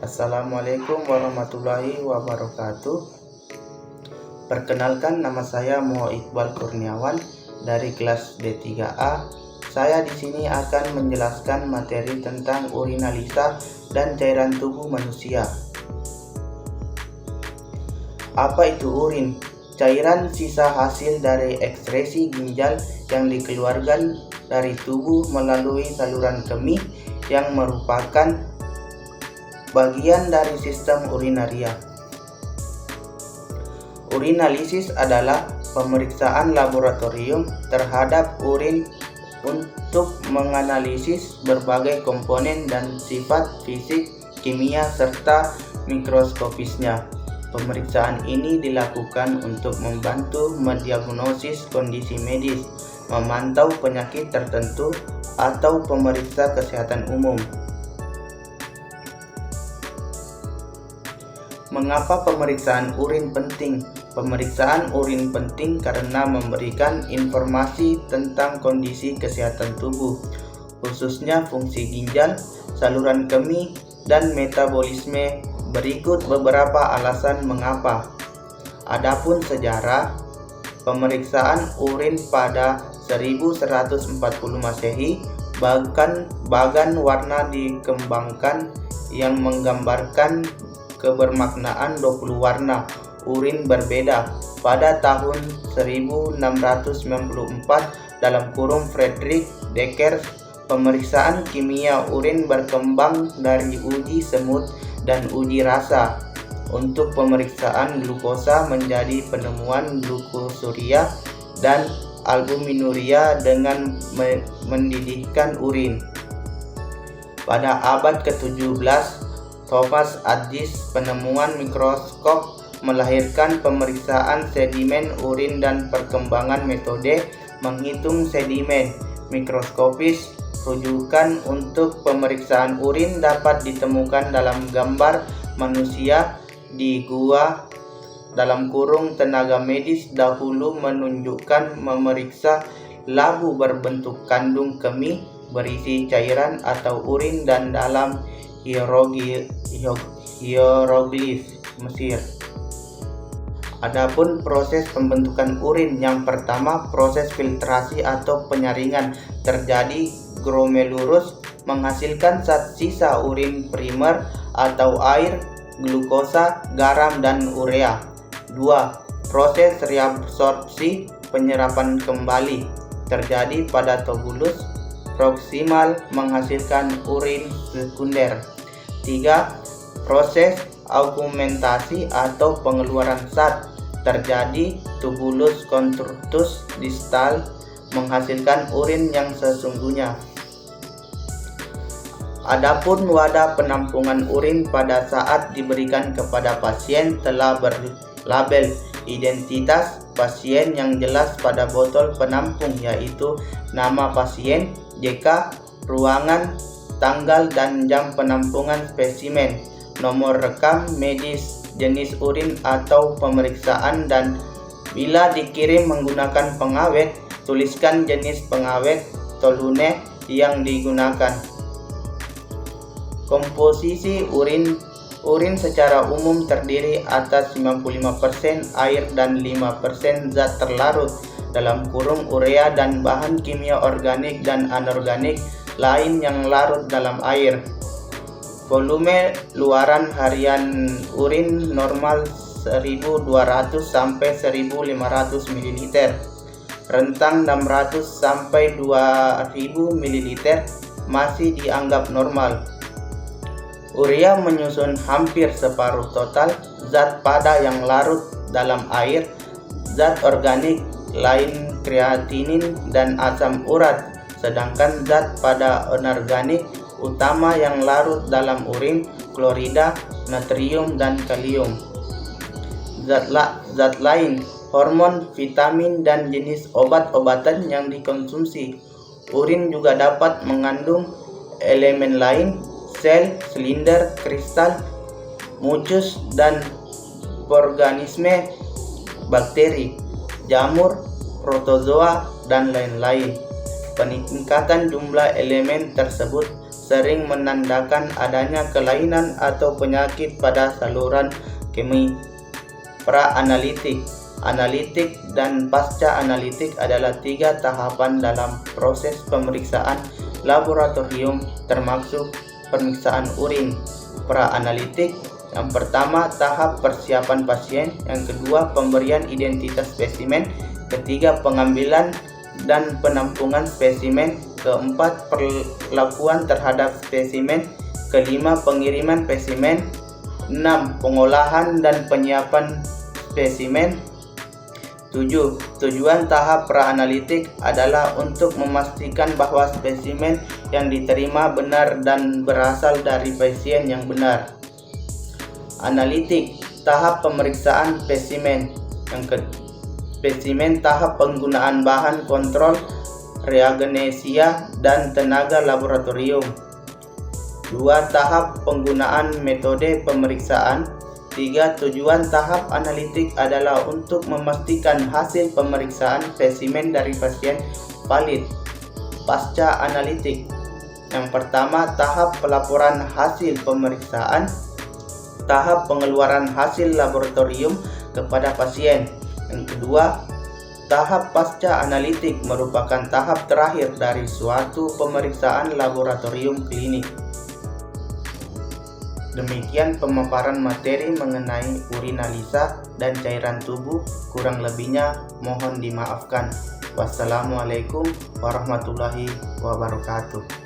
Assalamualaikum warahmatullahi wabarakatuh. Perkenalkan, nama saya Muhammad Iqbal Kurniawan dari kelas D3A. Saya di sini akan menjelaskan materi tentang urinalisa dan cairan tubuh manusia. Apa itu urin? Cairan sisa hasil dari ekskresi ginjal yang dikeluarkan dari tubuh melalui saluran kemih yang merupakan bagian dari sistem urinaria. Urinalisis adalah pemeriksaan laboratorium terhadap urin untuk menganalisis berbagai komponen dan sifat fisik, kimia, serta mikroskopisnya. Pemeriksaan ini dilakukan untuk membantu mendiagnosis kondisi medis, memantau penyakit tertentu, atau pemeriksa kesehatan umum. Mengapa pemeriksaan urin penting? Pemeriksaan urin penting karena memberikan informasi tentang kondisi kesehatan tubuh, khususnya fungsi ginjal, saluran kemih, dan metabolisme. Berikut beberapa alasan mengapa. Adapun sejarah, pemeriksaan urin pada 1140 Masehi, bagan warna dikembangkan yang menggambarkan kebermaknaan 20 warna urin berbeda. Pada tahun 1694 Friedrich Decker, pemeriksaan kimia urin berkembang dari uji semut dan uji rasa. Untuk pemeriksaan glukosa menjadi penemuan glukosuria dan albuminuria dengan mendidihkan urin. Pada abad ke-17, Thomas Addis, penemuan mikroskop, melahirkan pemeriksaan sedimen urin dan perkembangan metode menghitung sedimen mikroskopis. Rujukan untuk pemeriksaan urin dapat ditemukan dalam gambar manusia di gua (tenaga medis dahulu menunjukkan memeriksa labu berbentuk kandung kemih berisi cairan atau urin dan dalam hieroglif Mesir. Adapun proses pembentukan urin, yang pertama proses filtrasi atau penyaringan terjadi. Glomerulus menghasilkan zat sisa urin primer atau air, glukosa, garam, dan urea. 2. Proses reabsorpsi, penyerapan kembali, terjadi pada tubulus proksimal menghasilkan urin sekunder. 3. Proses augmentasi atau pengeluaran zat, terjadi tubulus constrictus distal menghasilkan urin yang sesungguhnya. Adapun wadah penampungan urin pada saat diberikan kepada pasien telah berlabel identitas pasien yang jelas pada botol penampung, yaitu nama pasien, JK, ruangan, tanggal dan jam penampungan spesimen, nomor rekam medis, jenis urin atau pemeriksaan, dan bila dikirim menggunakan pengawet, tuliskan jenis pengawet tolune yang digunakan. Komposisi urin. Urin secara umum terdiri atas 95% air dan 5% zat terlarut (urea) dan bahan kimia organik dan anorganik lain yang larut dalam air. Volume luaran harian urin normal 1200 sampai 1500 ml. Rentang 600 sampai 2000 ml masih dianggap normal. Urea menyusun hampir separuh total zat pada yang larut dalam air. Zat organik lain kreatinin dan asam urat, sedangkan zat pada anorganik utama yang larut dalam urin, klorida, natrium, dan kalium. Zat lain, hormon, vitamin, dan jenis obat-obatan yang dikonsumsi. Urin juga dapat mengandung elemen lain, sel, silinder, kristal, mucus, dan organisme, bakteri, jamur, protozoa, dan lain-lain. Peningkatan jumlah elemen tersebut sering menandakan adanya kelainan atau penyakit pada saluran kemih. Pra-analitik, analitik, dan pasca analitik adalah 3 tahapan dalam proses pemeriksaan laboratorium termasuk pemeriksaan urin. Pra-analitik, yang pertama tahap persiapan pasien, yang kedua pemberian identitas spesimen, ketiga pengambilan dan penampungan spesimen, keempat perlakuan terhadap spesimen, kelima pengiriman spesimen, 6 pengolahan dan penyiapan spesimen. 7. Tujuan tahap pra-analitik adalah untuk memastikan bahwa spesimen yang diterima benar dan berasal dari pasien yang benar. Analitik, tahap pemeriksaan spesimen. Spesimen, tahap penggunaan bahan kontrol, reagenesia, dan tenaga laboratorium. 2. Tahap penggunaan metode pemeriksaan. 3. Tujuan tahap analitik adalah untuk memastikan hasil pemeriksaan spesimen dari pasien valid. Pasca analitik, yang pertama tahap pelaporan hasil pemeriksaan, tahap pengeluaran hasil laboratorium kepada pasien. Yang kedua, tahap pasca analitik merupakan tahap terakhir dari suatu pemeriksaan laboratorium klinik. Demikian pemaparan materi mengenai urinalisa dan cairan tubuh, kurang lebihnya mohon dimaafkan. Wassalamualaikum warahmatullahi wabarakatuh.